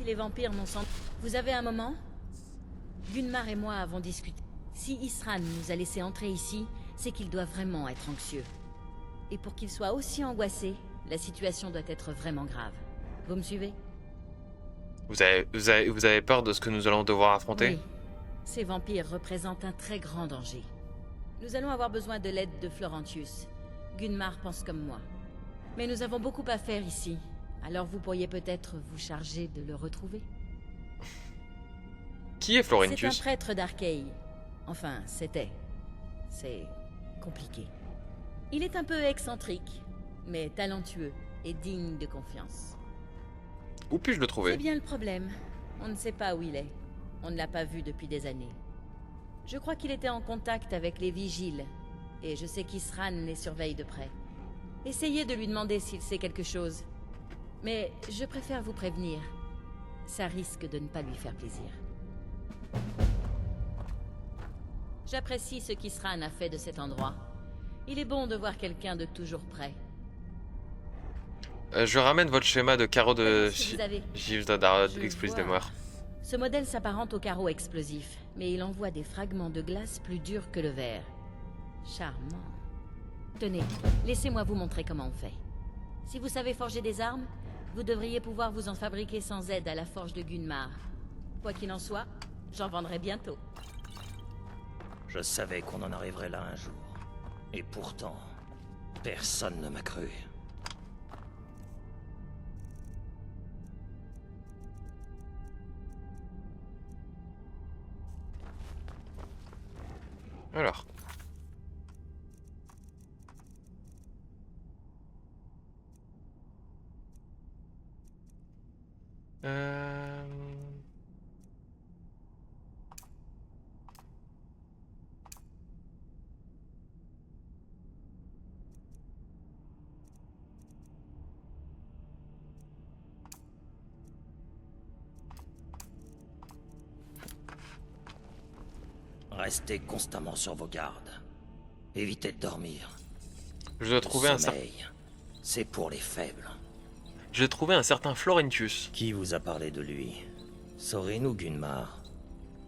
Si les vampires n'ont sans... Vous avez un moment? Gunmar et moi avons discuté. Si Isran nous a laissé entrer ici, c'est qu'il doit vraiment être anxieux. Et pour qu'il soit aussi angoissé, la situation doit être vraiment grave. Vous me suivez? Vous avez peur de ce que nous allons devoir affronter? Oui. Ces vampires représentent un très grand danger. Nous allons avoir besoin de l'aide de Florentius. Gunmar pense comme moi. Mais nous avons beaucoup à faire ici. Alors vous pourriez peut-être vous charger de le retrouver? Qui est C'est un Florentius? prêtre d'Arkeï. Enfin, c'était. C'est compliqué. Il est un peu excentrique, mais talentueux et digne de confiance. Où puis-je le C'est trouver? bien le problème. On ne sait pas où il est. On ne l'a pas vu depuis des années. Je crois qu'il était en contact avec les vigiles, et je sais qu'Isran les surveille de près. Essayez de lui demander s'il sait quelque chose. Mais je préfère vous prévenir. Ça risque de ne pas lui faire plaisir. J'apprécie ce qu'Isran a fait de cet endroit. Il est bon de voir quelqu'un de toujours prêt. Je ramène votre schéma de carreau de Voyons ce que vous avez. gifle d'arrêt Je explosif de vois. mort. Ce modèle s'apparente au carreau explosif, mais il envoie des fragments de glace plus durs que le verre. Charmant. Tenez, laissez-moi vous montrer comment on fait. Si vous savez forger des armes, vous devriez pouvoir vous en fabriquer sans aide à la forge de Gunmar. Quoi qu'il en soit, j'en vendrai bientôt. Je savais qu'on en arriverait là un jour. Et pourtant, personne ne m'a cru. Alors. Euh... Restez constamment sur vos gardes. Évitez de dormir. Je dois Le trouver un certain... sommeil, c'est pour les faibles. J'ai trouvé un certain Florentius. Qui vous a parlé de lui? Sorin ou Gunmar?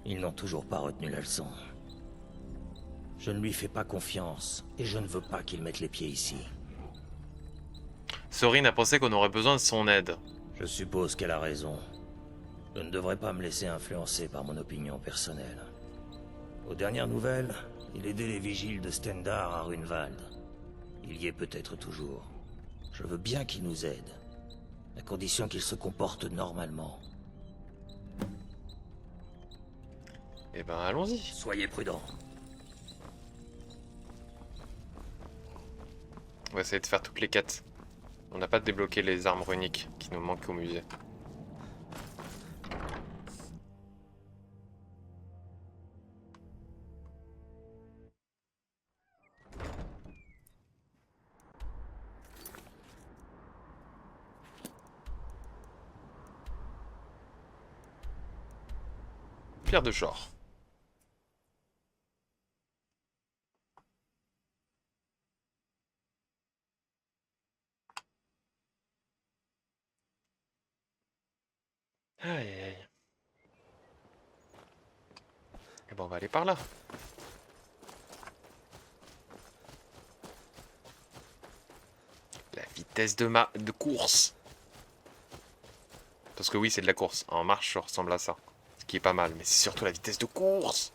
Ils n'ont toujours pas retenu la leçon. Je ne lui fais pas confiance, et je ne veux pas qu'il mette les pieds ici. Sorin a pensé qu'on aurait besoin de son aide. Je suppose qu'elle a raison. Je ne devrais pas me laisser influencer par mon opinion personnelle. Aux dernières nouvelles, il aidait les vigiles de Stendar à Runwald. Il y est peut-être toujours. Je veux bien qu'il nous aide, à condition qu'il se comporte normalement. Eh ben, allons-y. Soyez prudents. On va essayer de faire toutes les quêtes. On n'a pas débloqué les armes runiques qui nous manquent au musée. Pierre de Chor. Aïe aïe aïe. Et ben on va aller par là. La vitesse de course. Parce que oui, c'est de la course. En marche, ça ressemble à ça. Ce qui est pas mal, mais c'est surtout la vitesse de course.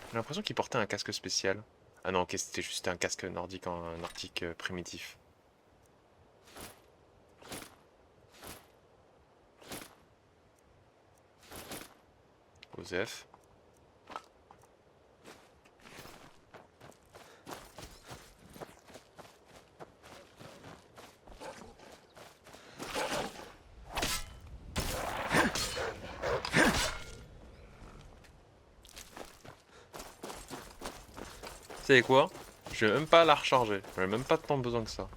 J'ai l'impression qu'il portait un casque spécial. Ah non, ok, c'était juste un casque nordique en un arctique primitif. Osef. Vous savez quoi? Je vais même pas la recharger. J'ai même pas tant besoin que ça.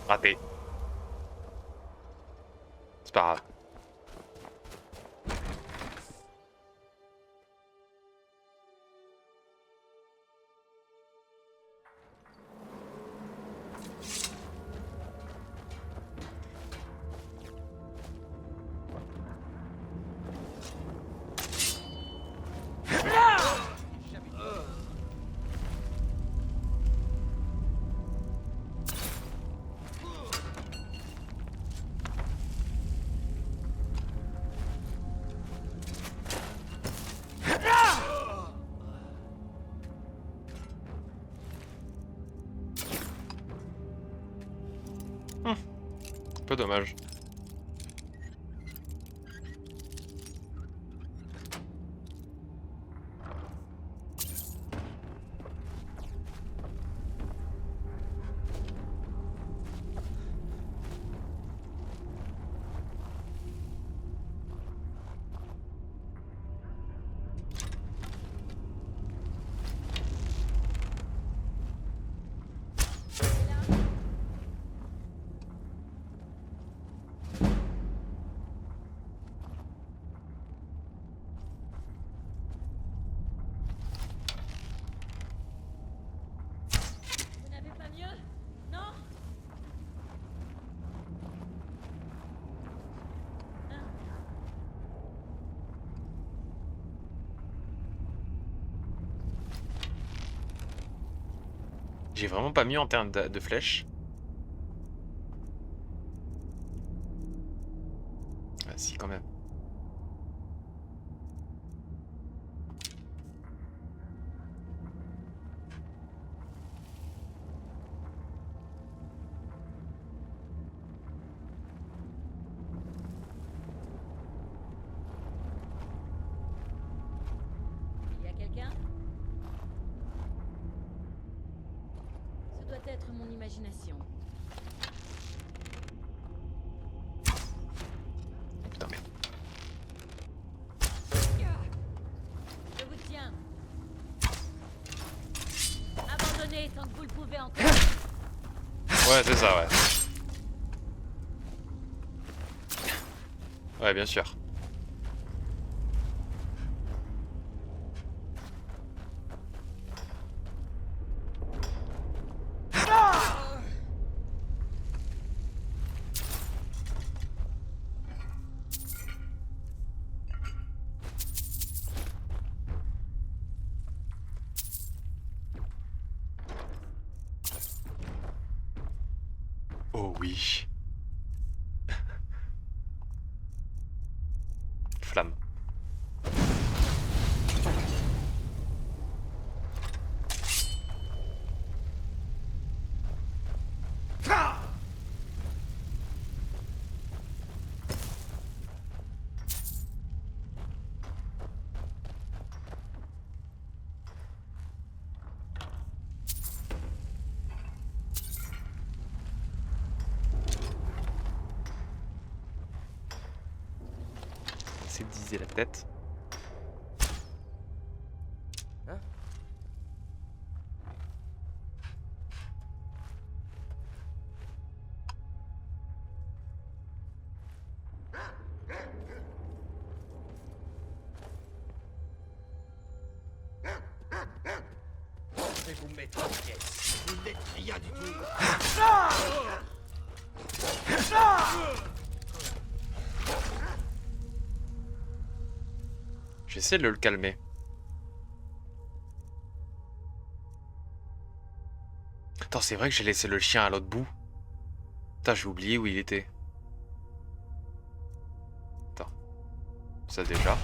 Raté. C'est pas grave. Un peu dommage. Vous n'avez pas mieux? Non? J'ai vraiment pas mis en termes de flèches. Ah si, quand même. Il y a quelqu'un? Ce doit être mon imagination. Putain, merde. Je vous tiens. Abandonnez tant que vous le pouvez encore. Ouais, c'est ça, ouais. Ouais, bien sûr. Oh oui. Flamme. C'est diser la tête. Je vais vous mettre en pièces. Vous n'êtes rien du tout. Je vais essayer de le calmer. Attends, c'est vrai que j'ai laissé le chien à l'autre bout. Putain, j'ai oublié où il était. Attends. Ça déjà.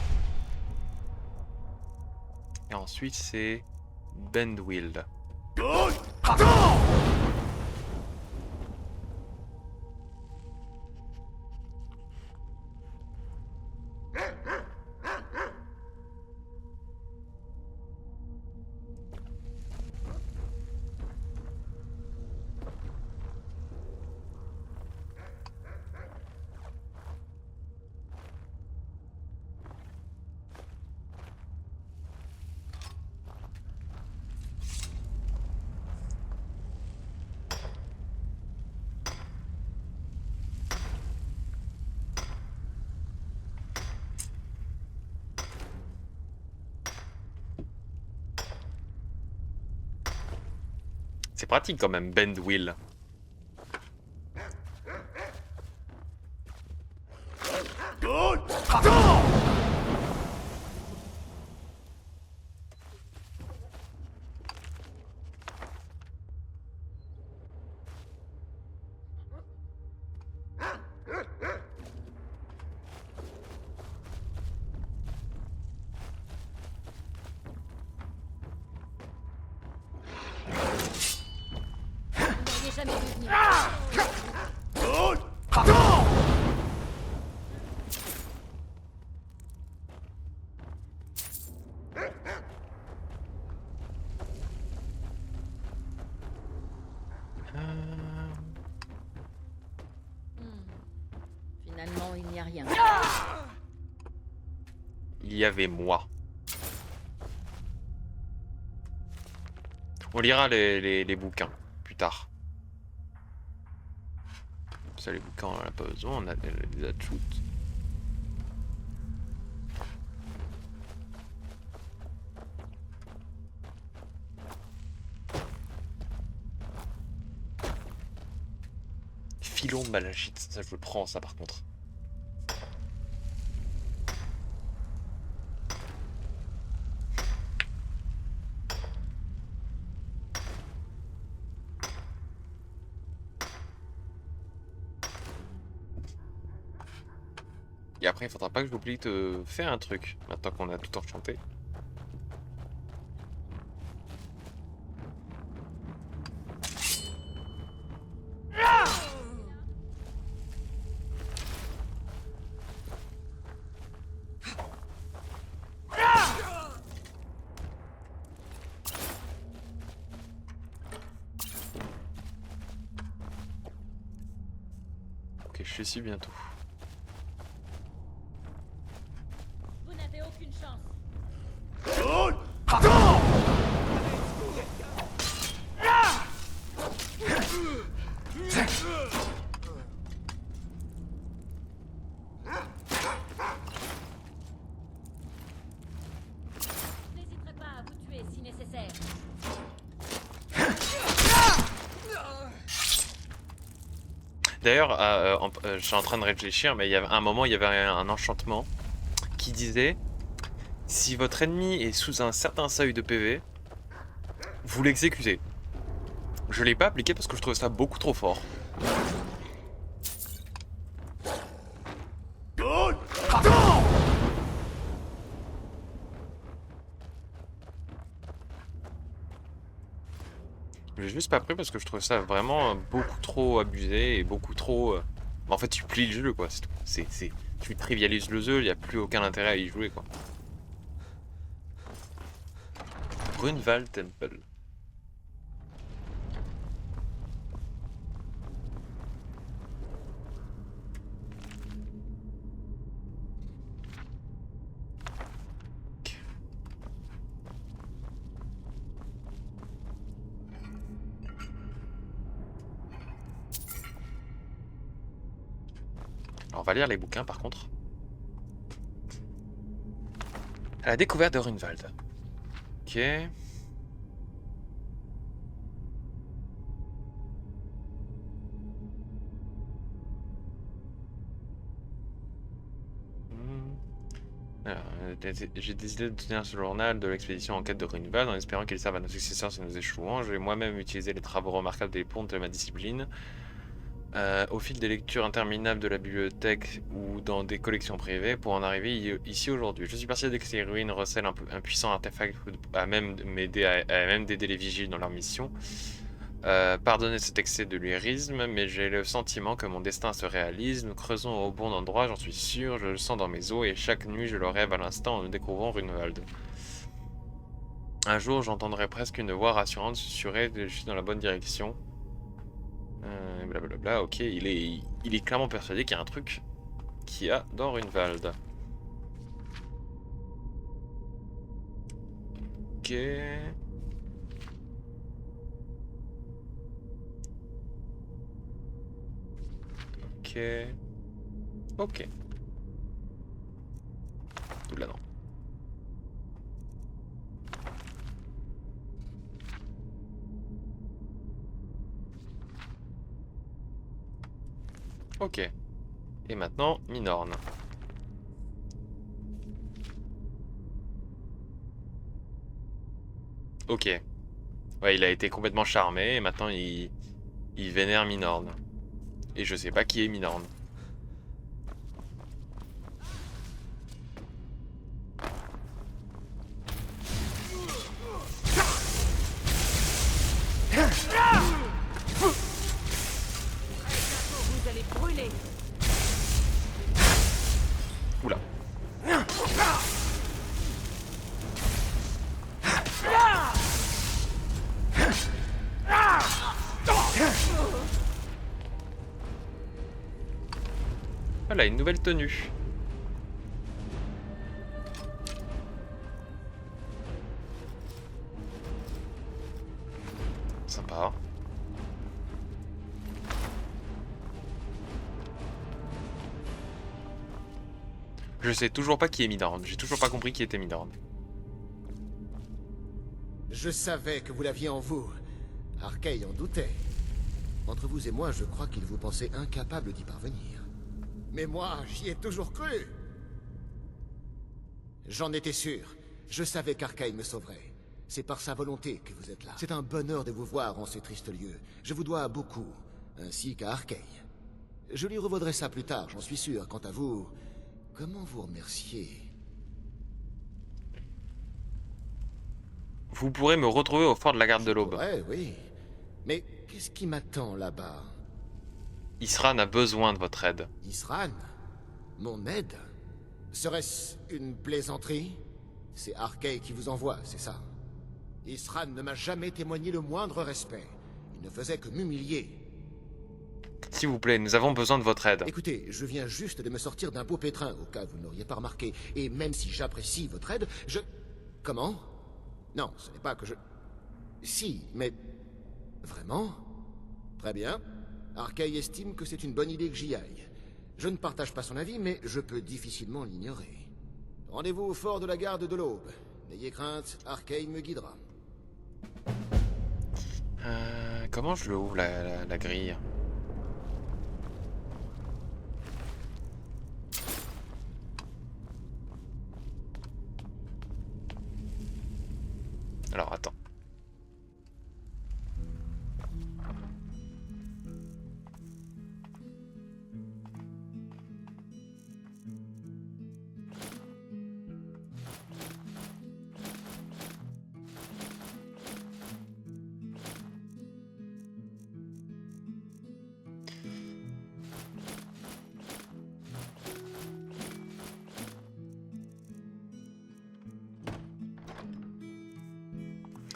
Et ensuite, c'est Bendwild. C'est pratique quand même, bend wheel. Vous n'auriez jamais dû venir. Finalement, il n'y a rien. Il y avait moi. On lira les bouquins plus tard. Ça, les bouquins, on en a pas besoin, on a des adshoots. Filon de malachite, ça je le prends ça par contre. Et après il faudra pas que j'oublie de faire un truc, maintenant qu'on a tout enchanté. Ok, je suis ici bientôt. Vous n'avez aucune chance. Je n'hésiterai pas à vous tuer si nécessaire. D'ailleurs, je suis en train de réfléchir, mais il y avait un moment, il y avait un enchantement qui disait si votre ennemi est sous un certain seuil de PV, vous l'exécutez. Je l'ai pas appliqué parce que je trouvais ça beaucoup trop fort. Je l'ai juste pas pris parce que je trouvais ça vraiment beaucoup trop abusé et beaucoup trop... En fait, tu plies le jeu, quoi. C'est tout. Tu trivialises le jeu, il n'y a plus aucun intérêt à y jouer, quoi. Grunwald Temple. Alors, on va lire les bouquins par contre. À la découverte de Grunwald. Ok. Alors, j'ai décidé de tenir ce journal de l'expédition en quête de Grunwald en espérant qu'il serve à nos successeurs si nous échouons. J'ai moi-même utilisé les travaux remarquables des pontes de ma discipline. Au fil des lectures interminables de la bibliothèque ou dans des collections privées pour en arriver ici aujourd'hui. Je suis persuadé que ces ruines recèlent un puissant artefact à même d'aider les vigiles dans leur mission. Pardonnez cet excès de lyrisme, mais j'ai le sentiment que mon destin se réalise. Nous creusons au bon endroit, j'en suis sûr, je le sens dans mes os et chaque nuit je le rêve à l'instant en nous découvrant Grunwald. Un jour j'entendrai presque une voix rassurante susurrer que je suis dans la bonne direction. Blablabla, ok, il est clairement persuadé qu'il y a un truc qu'il y a dans Grunwald. Ok. Ok. Ok. Tout là non. Ok. Et maintenant, Minorne. Ok. Ouais, il a été complètement charmé et maintenant il vénère Minorne. Et je sais pas qui est Minorne. Vous allez brûler. Oula. Voilà, une nouvelle tenue. Sympa. Je sais toujours pas qui est Minorne. J'ai toujours pas compris qui était Minorne. Je savais que vous l'aviez en vous. Arkay en doutait. Entre vous et moi, je crois qu'il vous pensait incapable d'y parvenir. Mais moi, j'y ai toujours cru. J'en étais sûr. Je savais qu'Arkay me sauverait. C'est par sa volonté que vous êtes là. C'est un bonheur de vous voir en ce triste lieu. Je vous dois beaucoup, ainsi qu'à Arkay. Je lui revaudrai ça plus tard, j'en suis sûr. Quant à vous, comment vous remercier? Vous pourrez me retrouver au fort de la garde de l'Aube. Ouais, oui. Mais qu'est-ce qui m'attend là-bas? Isran a besoin de votre aide. Isran? Mon aide? Serait-ce une plaisanterie? C'est Arkay qui vous envoie, c'est ça? Isran ne m'a jamais témoigné le moindre respect. Il ne faisait que m'humilier. S'il vous plaît, nous avons besoin de votre aide. Écoutez, je viens juste de me sortir d'un beau pétrin, au cas où vous n'auriez pas remarqué. Et même si j'apprécie votre aide, je... Comment? Non, ce n'est pas que je... Si, mais... Vraiment? Très bien. Arkay estime que c'est une bonne idée que j'y aille. Je ne partage pas son avis, mais je peux difficilement l'ignorer. Rendez-vous au fort de la garde de l'Aube. N'ayez crainte, Arkay me guidera. Comment je le ouvre la grille? Alors attends.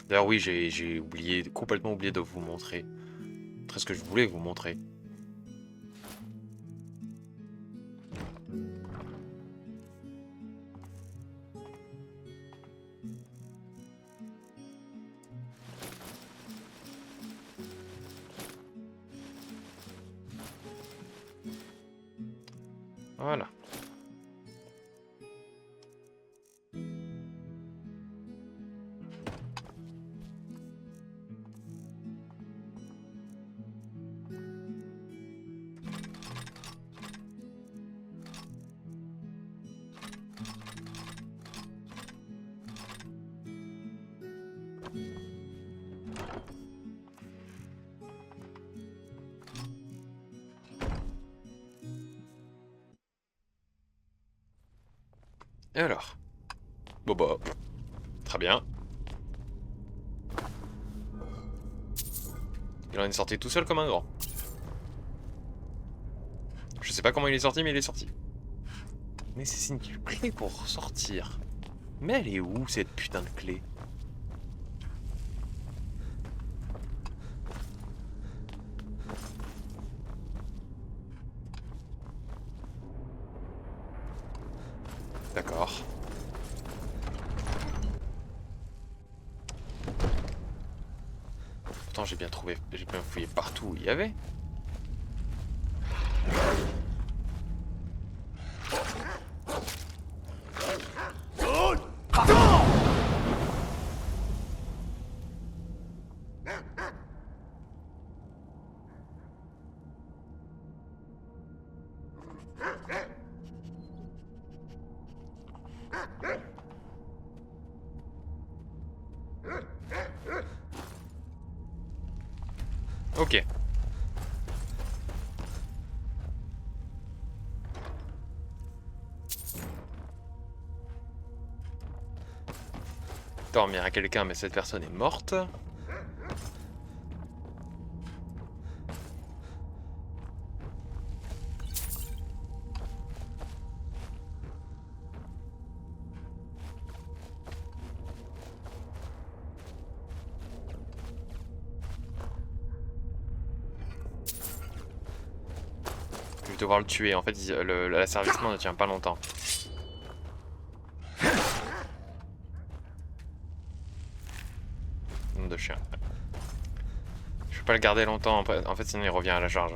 D'ailleurs oui, j'ai oublié, complètement oublié de vous montrer. C'est ce que je voulais vous montrer. Voilà. Et alors? Bon bah, très bien. Il en est sorti tout seul comme un grand. Je sais pas comment il est sorti, mais il est sorti. Nécessite une clé pour sortir. Mais elle est où cette putain de clé? D'accord. Pourtant j'ai bien trouvé, j'ai bien fouillé partout où il y avait. Ok. Dormir à quelqu'un, mais cette personne est morte. Je vais devoir le tuer. En fait, l'asservissement ne tient pas longtemps. Nom de chien. Je peux pas le garder longtemps. En fait, sinon il revient à la charge.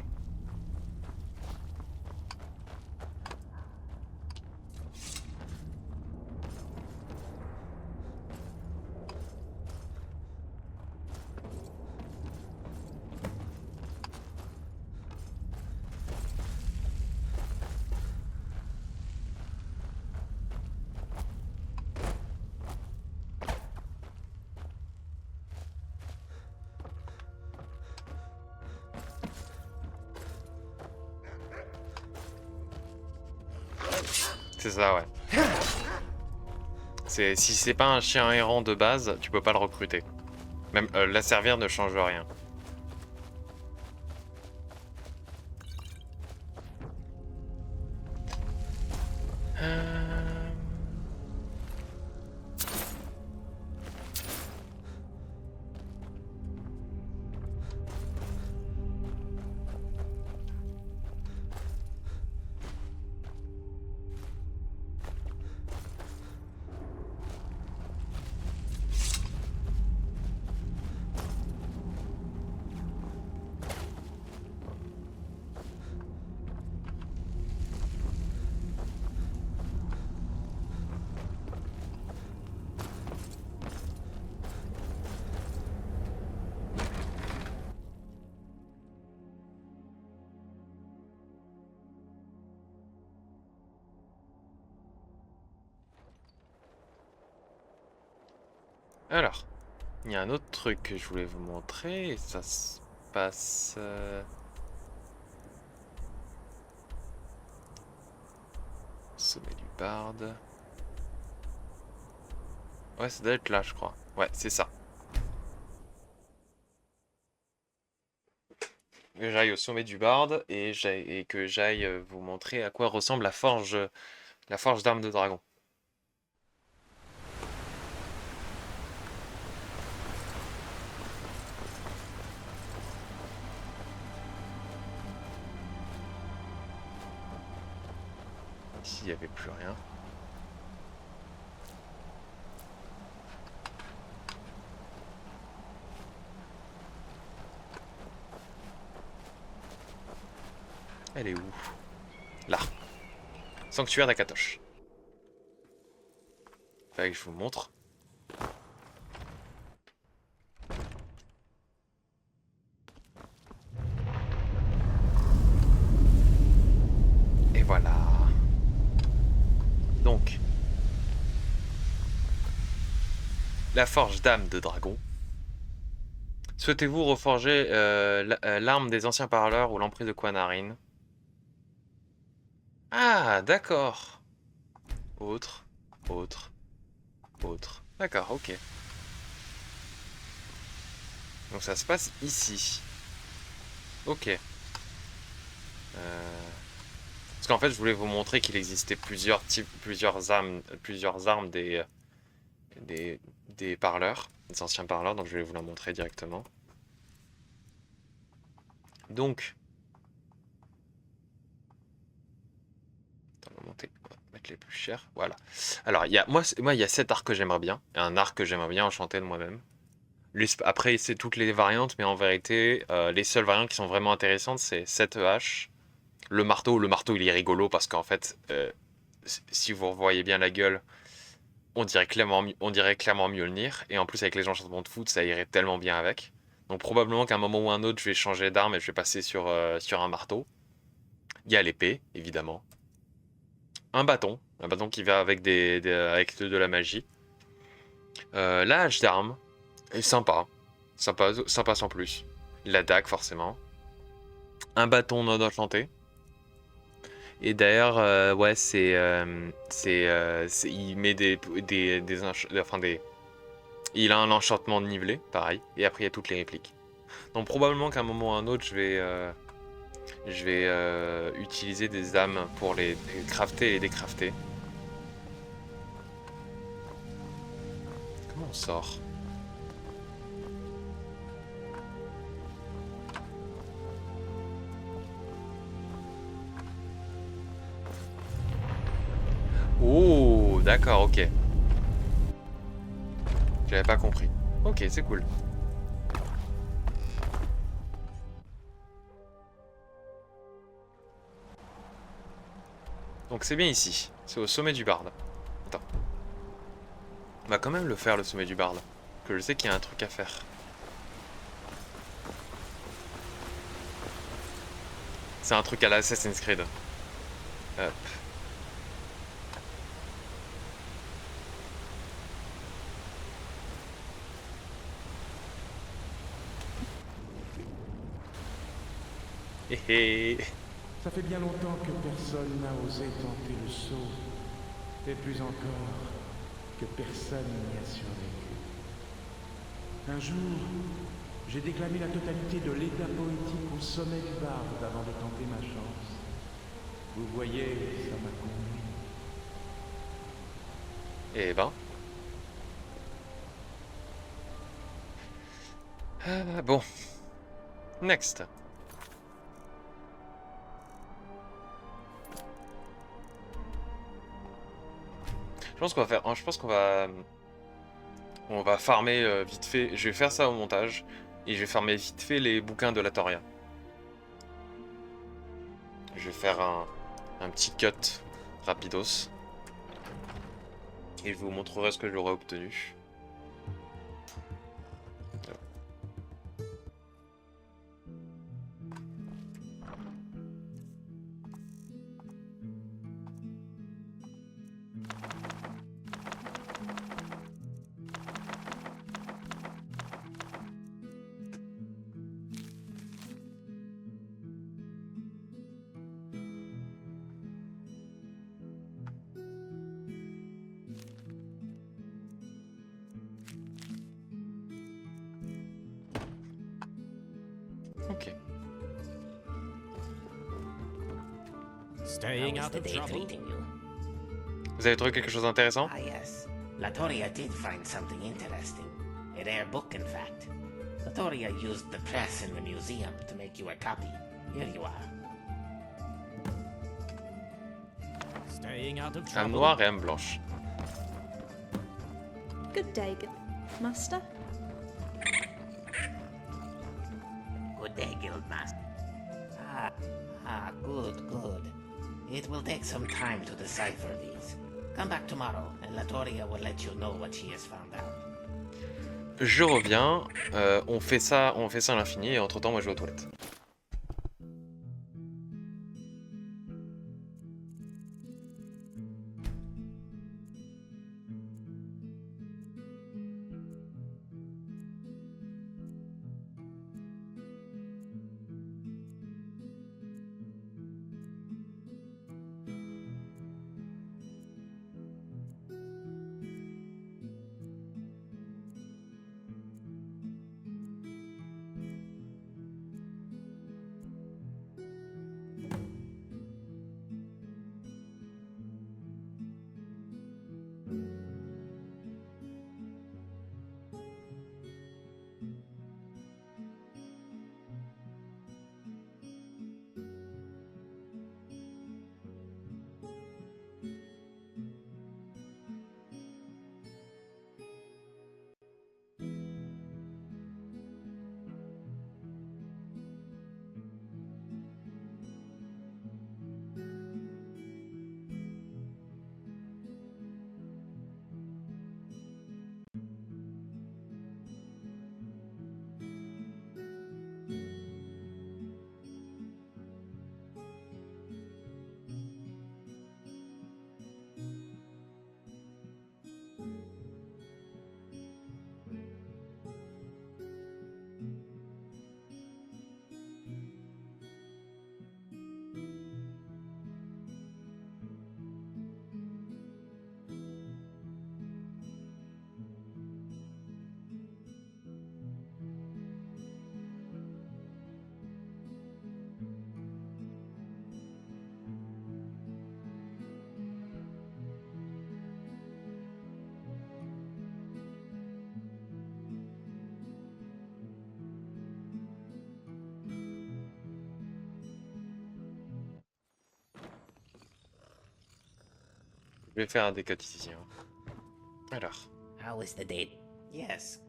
C'est ça, ouais. Si c'est pas un chien errant de base, tu peux pas le recruter. Même l'asservir ne change rien. Alors, il y a un autre truc que je voulais vous montrer, et ça se passe... Sommet du barde... Ouais, ça doit être là, je crois. Ouais, c'est ça. Que j'aille au sommet du barde, et que j'aille vous montrer à quoi ressemble la forge d'armes de dragon. Ici, il n'y avait plus rien. Elle est où? Là. Sanctuaire d'Akatosh. Fallait que je vous montre. Et voilà. Donc, la forge d'âme de dragon. Souhaitez-vous reforger l'arme des anciens parleurs ou l'emprise de Quanarin? Ah, d'accord. Autre, autre, autre. D'accord, ok. Donc ça se passe ici. Ok. Parce qu'en fait, je voulais vous montrer qu'il existait plusieurs armes des parleurs, des anciens parleurs, donc je vais vous la montrer directement. Donc, attends, on va mettre les plus chers, voilà. Alors, moi, il y a 7 arcs que j'aimerais bien, et un arc que j'aimerais bien enchanter de moi-même. Après, c'est toutes les variantes, mais en vérité, les seules variantes qui sont vraiment intéressantes, c'est 7 haches. Le marteau, il est rigolo parce qu'en fait, si vous revoyez bien la gueule, on dirait clairement Mjolnir. Et en plus, avec les enchantements de foot, ça irait tellement bien avec. Donc probablement qu'à un moment ou un autre, je vais changer d'arme et je vais passer sur un marteau. Il y a l'épée, évidemment. Un bâton qui va avec avec de la magie. La hache d'arme est sympa sans plus. La dague, forcément. Un bâton non enchanté. Et d'ailleurs, ouais, il met il a un enchantement nivelé, pareil. Et après, il y a toutes les répliques. Donc probablement qu'à un moment ou à un autre, je vais utiliser des âmes pour les crafter et les décrafter. Comment on sort? Oh, d'accord, ok. J'avais pas compris. Ok, c'est cool. Donc c'est bien ici. C'est au sommet du barde. Attends. On va quand même le faire, le sommet du barde. Que je sais qu'il y a un truc à faire. C'est un truc à la Assassin's Creed. Hop. Hé hé. Ça fait bien longtemps que personne n'a osé tenter le saut. Et plus encore, que personne n'y a survécu. Un jour, j'ai déclamé la totalité de l'état poétique au sommet du barde avant de tenter ma chance. Vous voyez, ça m'a convenu. Eh ben. Bon. Next. Je pense qu'on va faire. Je pense qu'on va. On va farmer vite fait. Je vais faire ça au montage. Et je vais farmer vite fait les bouquins de Latoria. Je vais faire un petit cut rapidos. Et je vous montrerai ce que j'aurai obtenu. Ok. Staying out of trouble? Vous avez trouvé quelque chose d'intéressant? Ah, yes. Latoria did find something interesting. A rare book, in fact. Latoria used the press in the museum to make you a copy. Here you are. Staying out of Un trouble? noir et un blanche. Good day, Master. Good day, Guildmaster. Good, good. It will take some time to decipher these. Come back tomorrow, and Latoria will let you know what she has found out. Je reviens. On fait ça à l'infini. Et entre temps, moi, je vais aux toilettes. Je vais faire un décode ici. Hein. Alors. How is the date? Yes.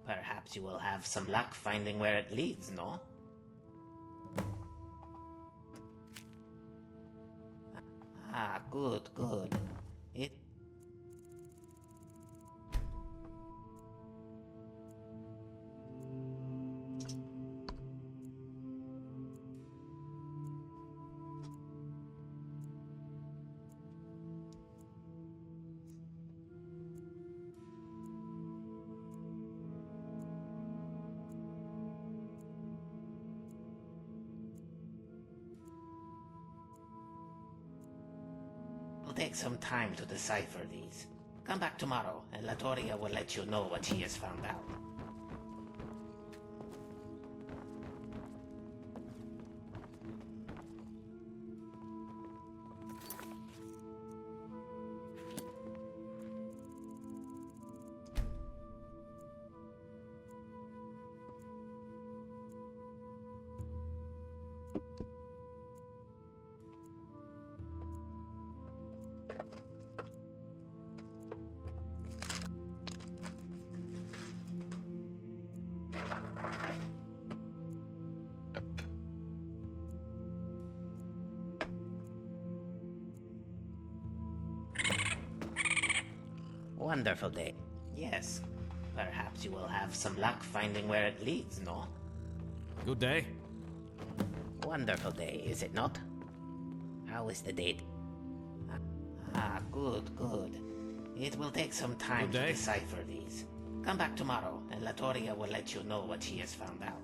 Perhaps you will have some luck finding where it leads, no? Ah, good, good. It... It'll take some time to decipher these. Come back tomorrow, and Latoria will let you know what she has found out. Wonderful day. Yes. Perhaps you will have some luck finding where it leads, no? Good day. Wonderful day, is it not? How is the date? Ah, good, good. It will take some time Good to day. decipher these. Come back tomorrow, and Latoria will let you know what she has found out.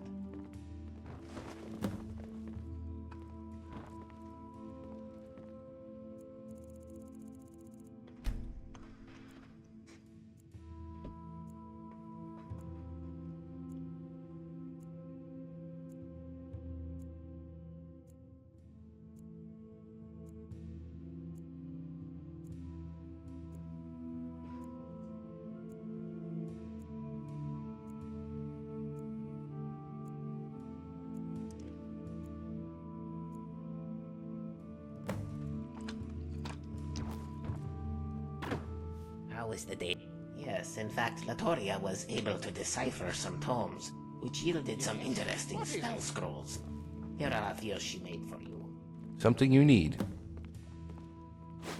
How is the date? Yes, in fact, Latoria was able to decipher some tomes, which yielded some interesting spell scrolls. Here are a few she made for you. Something you need.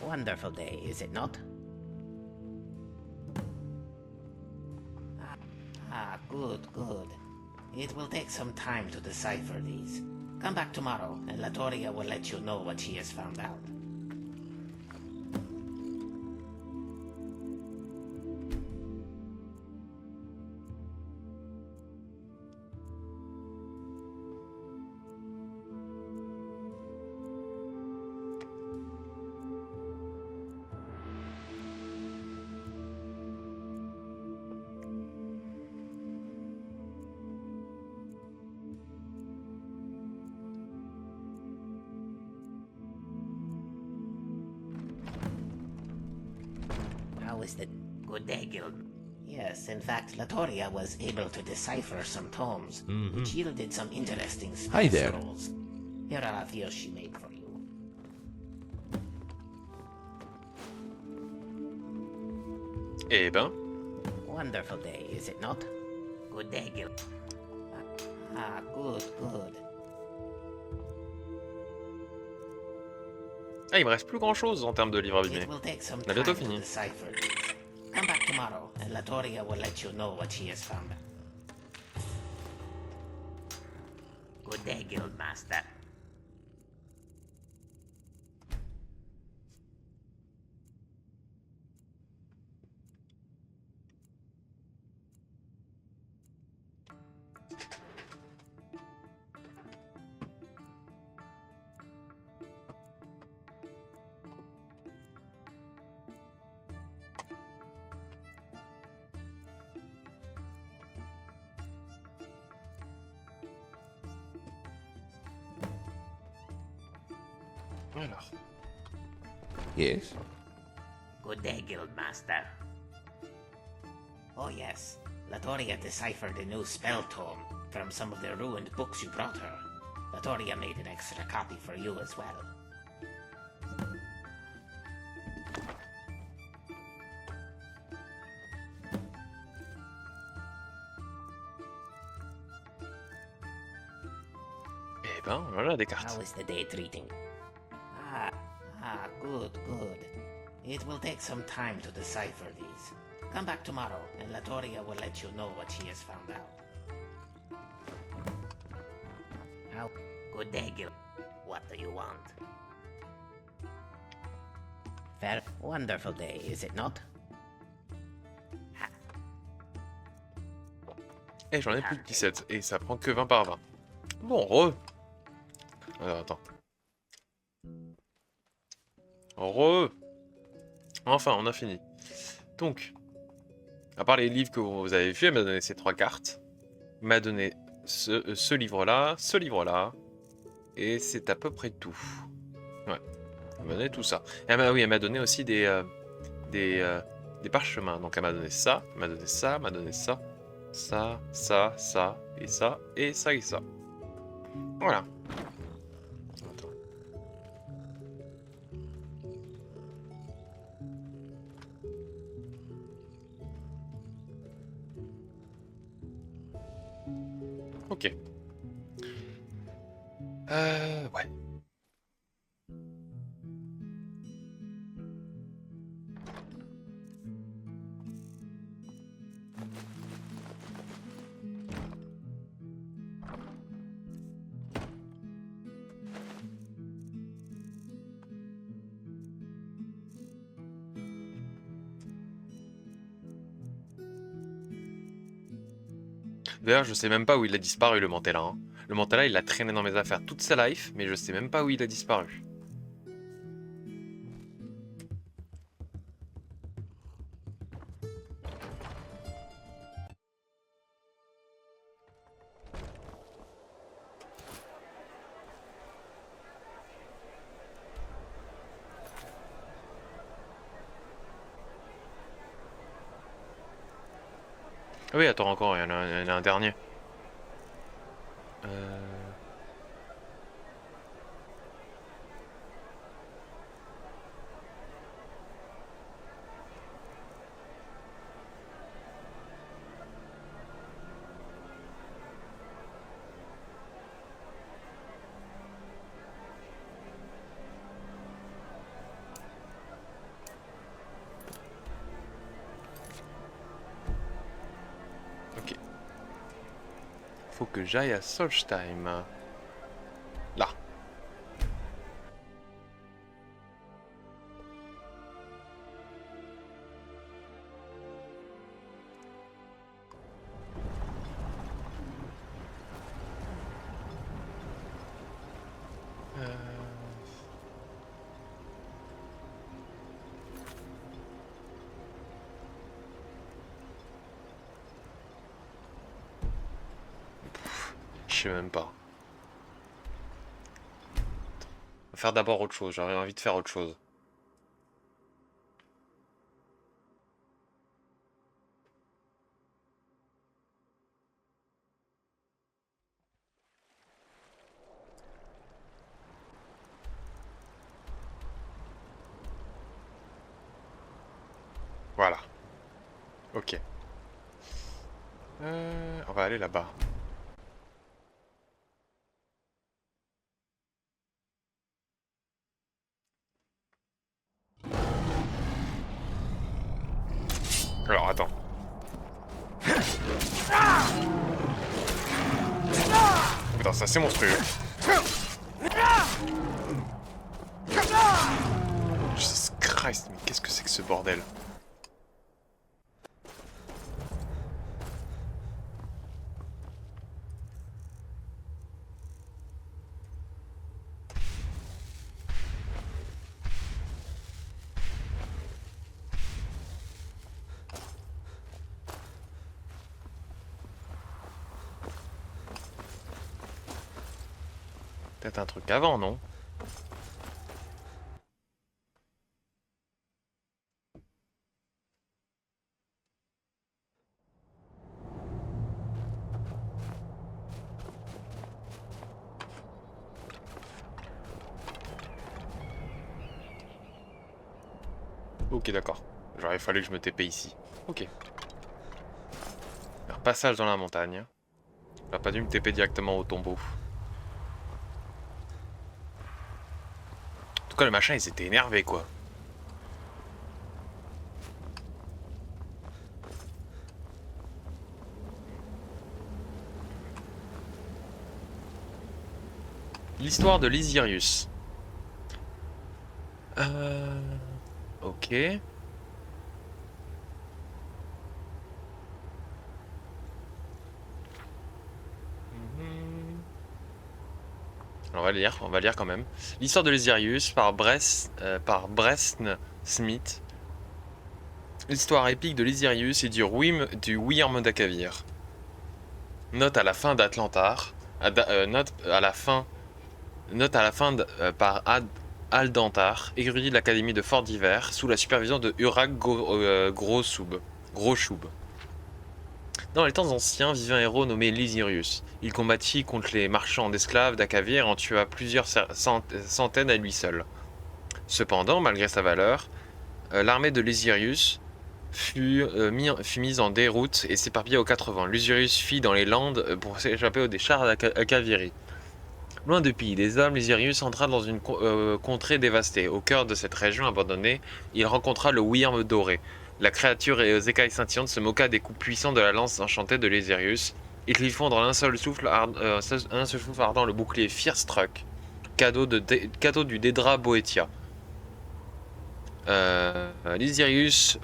Wonderful day, is it not? Ah, good, good. It will take some time to decipher these. Come back tomorrow, and Latoria will let you know what she has found out. How is the good day, Guild? Yes, in fact, Latoria was able to decipher some tomes, which yielded some interesting spell Hi there. scrolls. Here are a few she made for you. Eh ben. Wonderful day, is it not? Good day, Guild. Ah, good, good. Ah, il me reste plus grand chose en termes de livres abîmés. It will take some On a time bientôt to fini. decipher these. Come back tomorrow, and Latoria will let you know what she has found. Good day, Guildmaster. Alors. Yes? Good day, Guildmaster. Oh yes, Latoria deciphered a new spell tome from some of the ruined books you brought her. Latoria made an extra copy for you as well. hein, voilà des cartes. How is the day treating? Good, good. It will take some time to decipher these. Come back tomorrow, and Latoria will let you know what she has found out. How? Good day, Gil. What do you want? Fair, wonderful day, is it not? Et j'en ai plus que 17, et ça prend que 20 par 20. Bon, re. Alors, attends. Re. Enfin, on a fini. Donc, à part les livres que vous avez vus, elle m'a donné ces 3 cartes. Elle m'a donné ce livre-là, et c'est à peu près tout. Ouais, elle m'a donné tout ça. Et elle m'a donné aussi des parchemins. Donc elle m'a donné ça, elle m'a donné ça, elle m'a donné ça, ça, et ça, et ça, et ça. Voilà. Attends. Ok. Ouais. D'ailleurs, je sais même pas où il a disparu le Mantella. Hein. Le Mantella, il a traîné dans mes affaires toute sa life, mais je sais même pas où il a disparu. Ah oui, attends encore, il y en a un dernier. Faut que j'aille à Solstheim. Là. Je sais même pas. On va faire d'abord autre chose, j'aurais envie de faire autre chose. Voilà. Ok. On va aller là-bas. Alors attends. Putain, ça c'est monstrueux. Jesus Christ, mais qu'est-ce que c'est que ce bordel? Peut-être un truc avant, non? Ok, d'accord. J'aurais fallu que je me TP ici. Ok. Un passage dans la montagne. J'aurais pas dû me TP directement au tombeau. tout cas, le machin, il s'était énervé, quoi. L'histoire de Lysirius. Ok. Alors, on va lire quand même. L'histoire de Lysirius par Breston Smith. L'histoire épique de Lysirius et du Wyrm d'Akavir. Note à la fin d'Atlantar. Note à la fin par Aldantar, érudit de l'Académie de Fort d'Hiver, sous la supervision de Urak Groshub. Dans les temps anciens, vivait un héros nommé Lysirius. Il combattit contre les marchands d'esclaves d'Akavir et en tua plusieurs centaines à lui seul. Cependant, malgré sa valeur, l'armée de Lysirius fut mise en déroute et s'éparpilla aux 4 vents. Lysirius fit dans les Landes pour s'échapper des chars d'Akaviri. Loin du pays des hommes, Lysirius entra dans une contrée dévastée. Au cœur de cette région abandonnée, il rencontra le Wyrm doré. La créature aux écailles scintillantes se moqua des coups puissants de la lance enchantée de Lysirius. Il fit fondre d'un seul souffle ardent le bouclier Firstruck, cadeau du Dédra Boetia. Lysirius,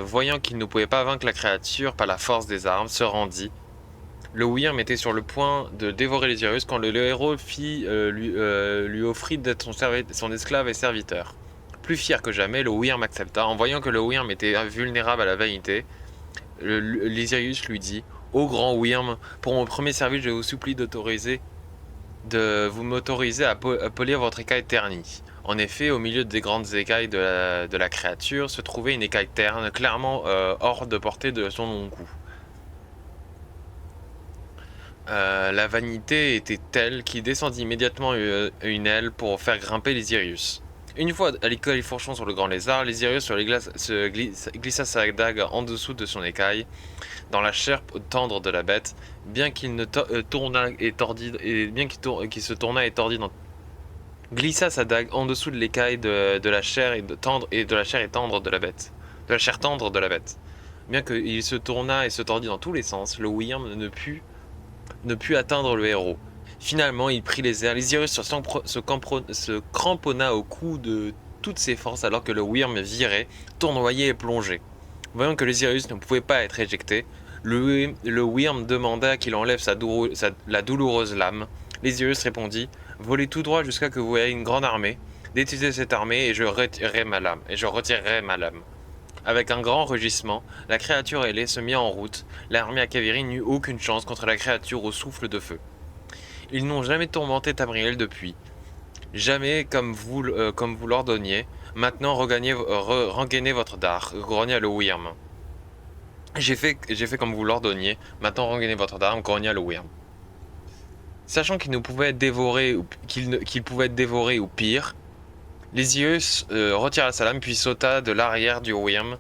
voyant qu'il ne pouvait pas vaincre la créature par la force des armes, se rendit. Le Wyrm était sur le point de dévorer Lysirius quand le héros lui offrit d'être son esclave et serviteur. Plus fier que jamais, le Wyrm accepta. En voyant que le Wyrm était vulnérable à la vanité, Lysirius lui dit « Ô grand Wyrm, pour mon premier service, je vous supplie de vous m'autoriser à polir votre écaille ternie. » En effet, au milieu des grandes écailles de la créature se trouvait une écaille terne, clairement hors de portée de son long cou. La vanité était telle qu'il descendit immédiatement une aile pour faire grimper Lysirius. Une fois à l'école fourchon sur le grand lézard, Lysirius glissa sa dague en dessous de son écaille, dans la chair tendre de la bête, bien qu'il se tourna et tordit glissa sa dague en dessous de l'écaille de la chair tendre de la bête. Bien qu'il se tourna et se tordit dans tous les sens, le Wyrm ne put atteindre le héros. Finalement, il prit les airs. Lysirius se cramponna au cou de toutes ses forces alors que le Wyrm virait, tournoyait et plongeait. Voyant que Lysirius ne pouvait pas être éjecté, le Wyrm demanda qu'il enlève la douloureuse lame. Lysirius répondit « Volez tout droit jusqu'à ce que vous ayez une grande armée. Détruisez cette armée et je retirerai ma lame. » Avec un grand rugissement, la créature ailée se mit en route. L'armée Akaviri n'eut aucune chance contre la créature au souffle de feu. Ils n'ont jamais tourmenté Tamriel depuis. Jamais comme vous l'ordonniez. Maintenant regagnez votre dard, grogna le Wyrm. J'ai fait comme vous l'ordonniez. Maintenant regagnez votre dard, grogna le Wyrm. Sachant qu'il pouvait être dévoré ou pire, Lysirius retira sa lame puis sauta de l'arrière du Wyrm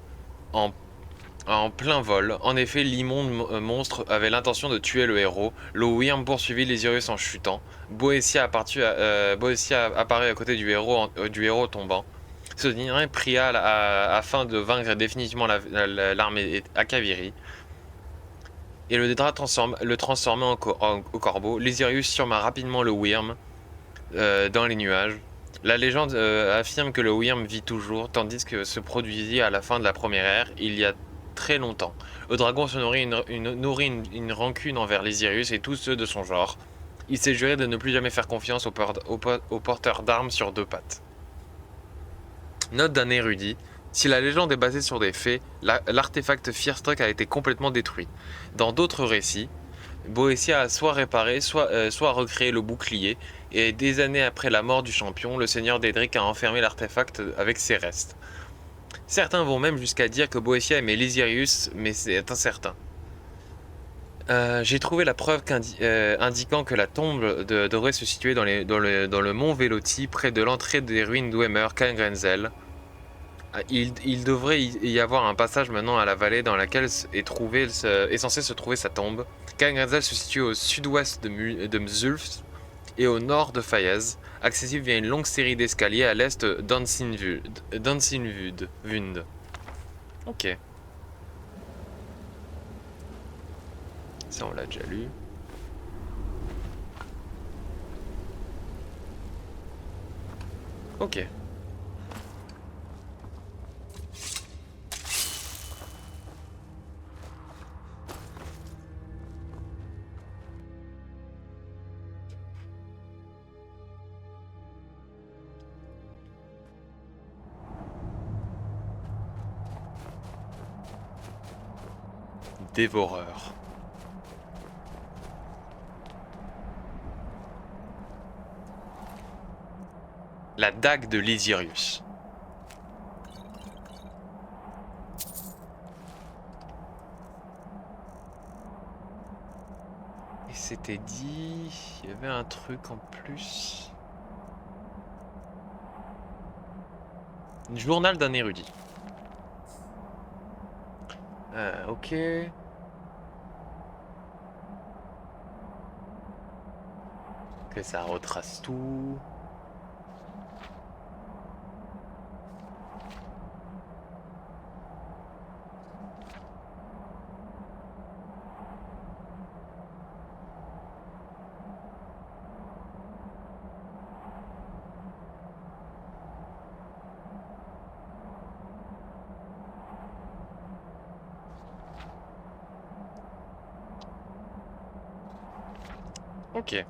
en plein vol. En effet, l'immonde monstre avait l'intention de tuer le héros. Le Wyrm poursuivit Lysirius en chutant. Boetia apparut à côté du héros tombant. Ce dernier pria afin de vaincre définitivement l'armée Akaviri et le Dédra le transforma au corbeau. Lysirius surma rapidement le Wyrm dans les nuages. La légende affirme que le Wyrm vit toujours, tandis que se produisit à la fin de la première ère, il y a très longtemps. Le dragon se nourrit une rancune envers Lysirius et tous ceux de son genre. Il s'est juré de ne plus jamais faire confiance aux porteurs d'armes sur 2 pattes. Note d'un érudit. Si la légende est basée sur des faits, l'artefact Firstruck a été complètement détruit. Dans d'autres récits, Boetia a soit réparé, soit recréé le bouclier, et des années après la mort du champion, le seigneur Daedric a enfermé l'artefact avec ses restes. Certains vont même jusqu'à dire que Boetia aimait Lysirius, mais c'est incertain. J'ai trouvé la preuve indiquant que la tombe devrait se situer dans le mont Veloti, près de l'entrée des ruines d'Ouemer, Kangrenzel. Il devrait y avoir un passage menant à la vallée dans laquelle est censé se trouver sa tombe. Kangrenzel se situe au sud-ouest de Mzulf. et au nord de Fayez, accessible via une longue série d'escaliers à l'est d'Ansinvud. Ok. Ça, on l'a déjà lu. Ok. Dévoreur. La dague de Lysirius. Et c'était dit... Il y avait un truc en plus... Journal d'un érudit. Ok... Que ça retrace tout... Ok.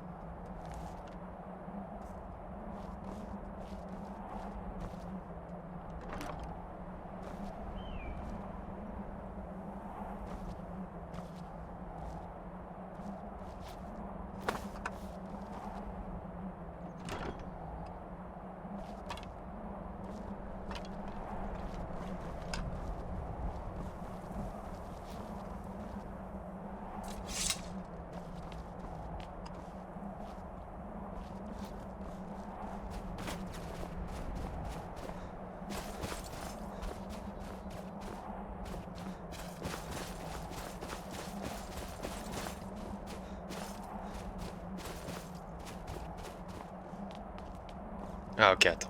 Ah ok, attends.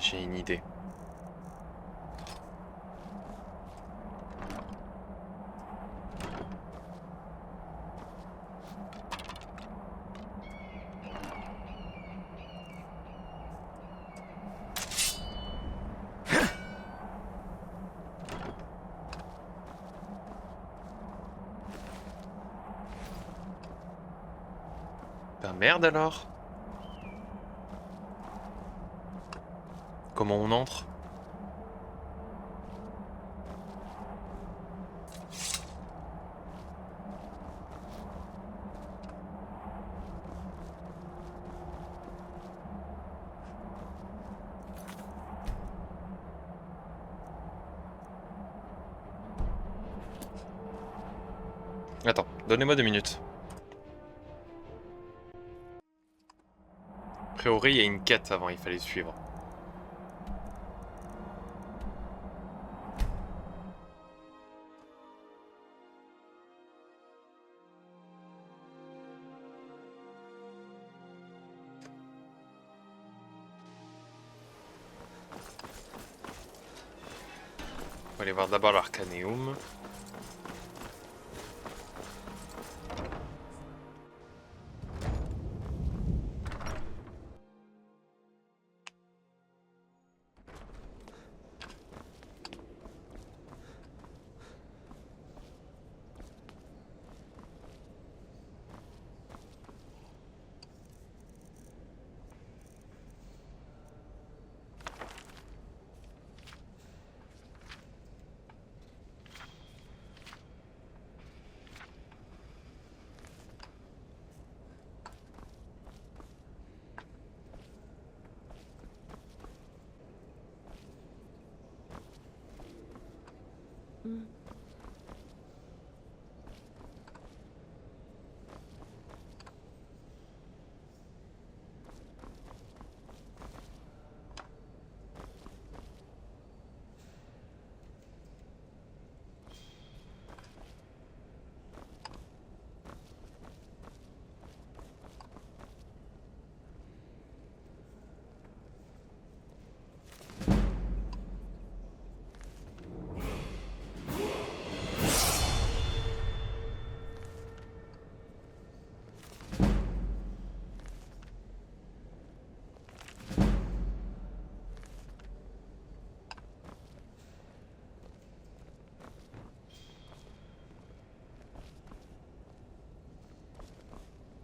J'ai une idée. Ben merde alors. Comment on entre? Attends, donnez-moi 2 minutes. A priori, il y a une quête avant, il fallait suivre. On va aller voir d'abord l'Arcaneum.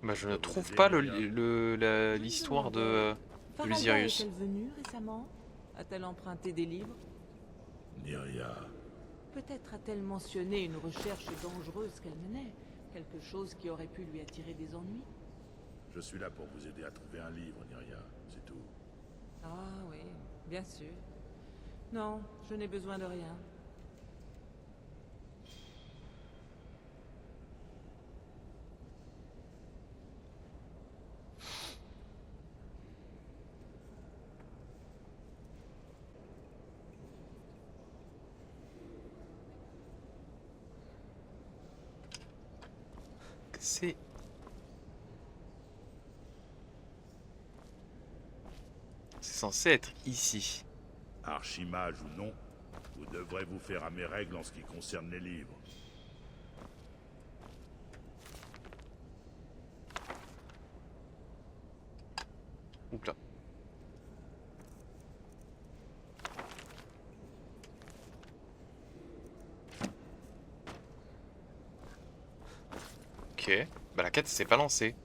Bah je ne Vous trouve aider, pas Myria l'histoire de Faralda Lusirius. est-elle venue récemment? A-t-elle emprunté des livres? Myria, Peut-être a-t-elle mentionné une recherche dangereuse qu'elle menait. Quelque chose qui aurait pu lui attirer des ennuis. je suis là pour vous aider à trouver un livre, Myria, c'est tout. Ah oui, bien sûr. Non, je n'ai besoin de rien. C'est... C'est censé être ici. Archimage ou non, vous devrez vous faire à mes règles en ce qui concerne les livres. Oups là. Ok. Bah la quête s'est pas lancée.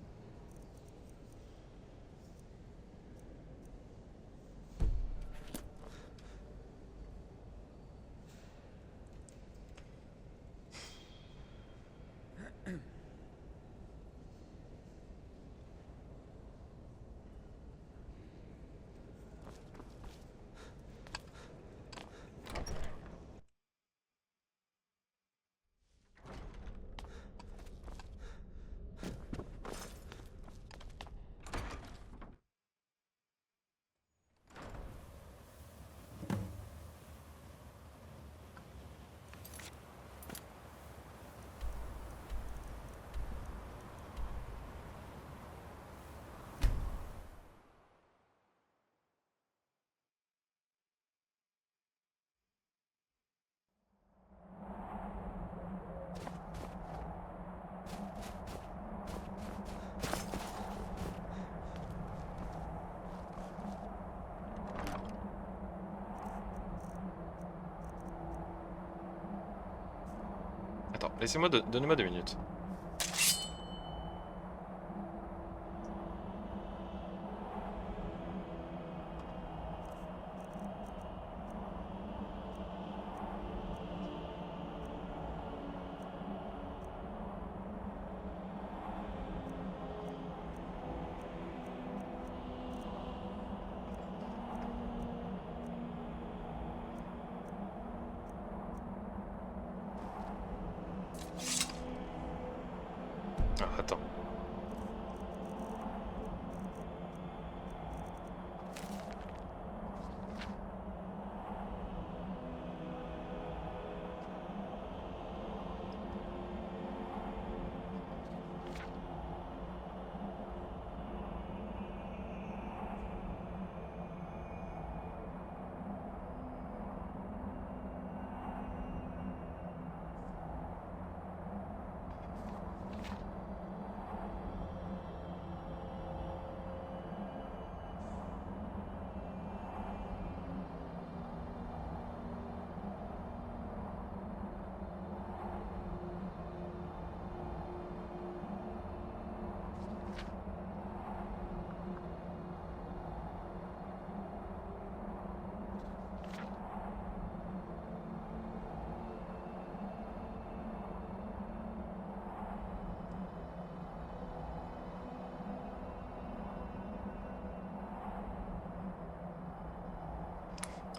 Attends, laissez-moi... Donnez-moi 2 minutes. Ah, attends.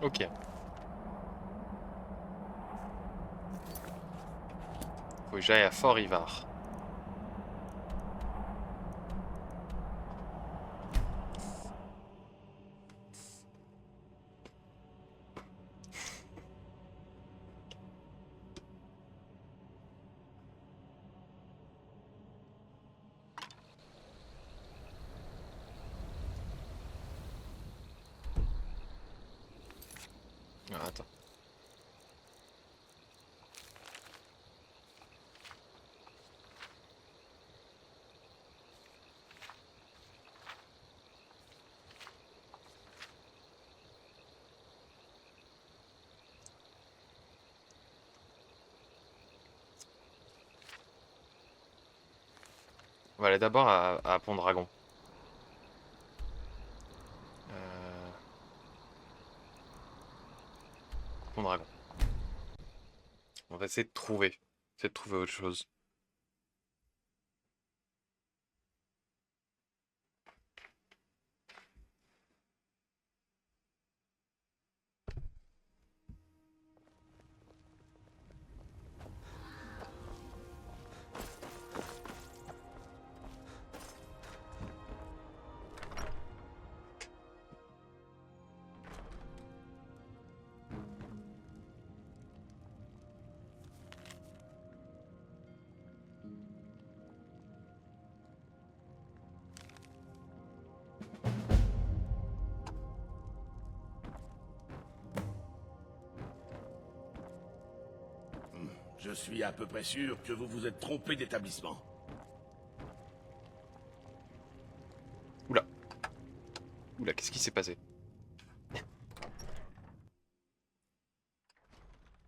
Ok. Faut que j'aille à Fort Ivar. Ah, attends. On va aller d'abord à Pont-Dragon. Pont-Dragon. On va essayer de trouver. Essayer de trouver autre chose. Je suis à peu près sûr que vous vous êtes trompé d'établissement. Oula. Oula, qu'est-ce qui s'est passé?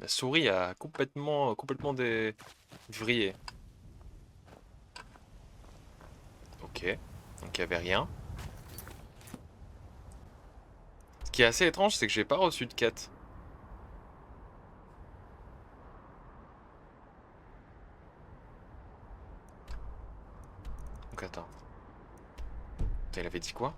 La souris a complètement vrillé. Ok, donc il n'y avait rien. Ce qui est assez étrange, c'est que j'ai pas reçu de quête. Donc attends. Il avait dit quoi?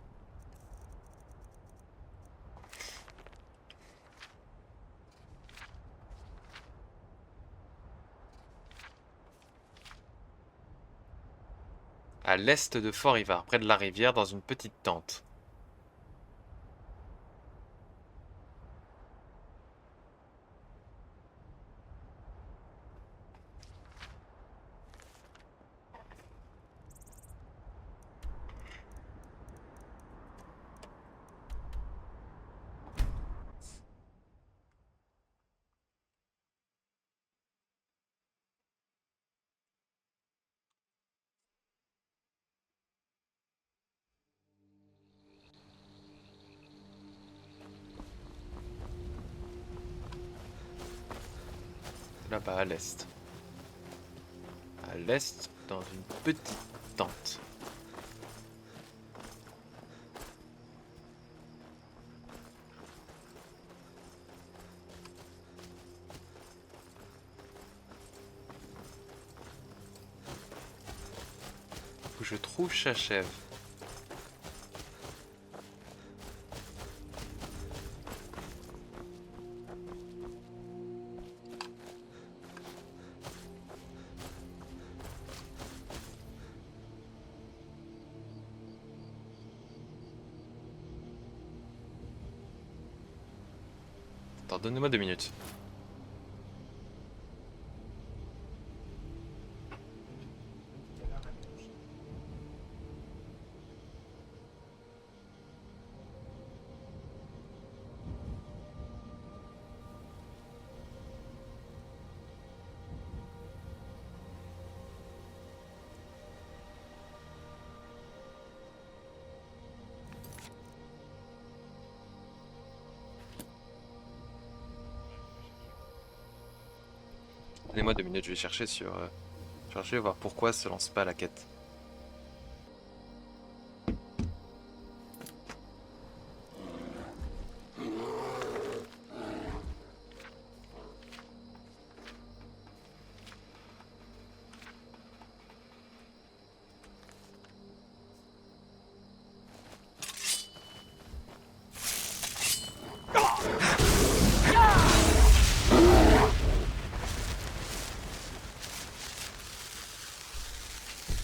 À l'est de Fort-Ivar, près de la rivière, dans une petite tente. Là-bas, à l'est. À l'est, dans une petite tente. Où je trouve Chachev. Attends, donnez-moi 2 minutes. Donnez-moi 2 minutes, je vais chercher sur... chercher, voir pourquoi se lance pas la quête.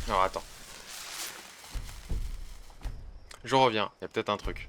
Alors attends. Je reviens, il y a peut-être un truc.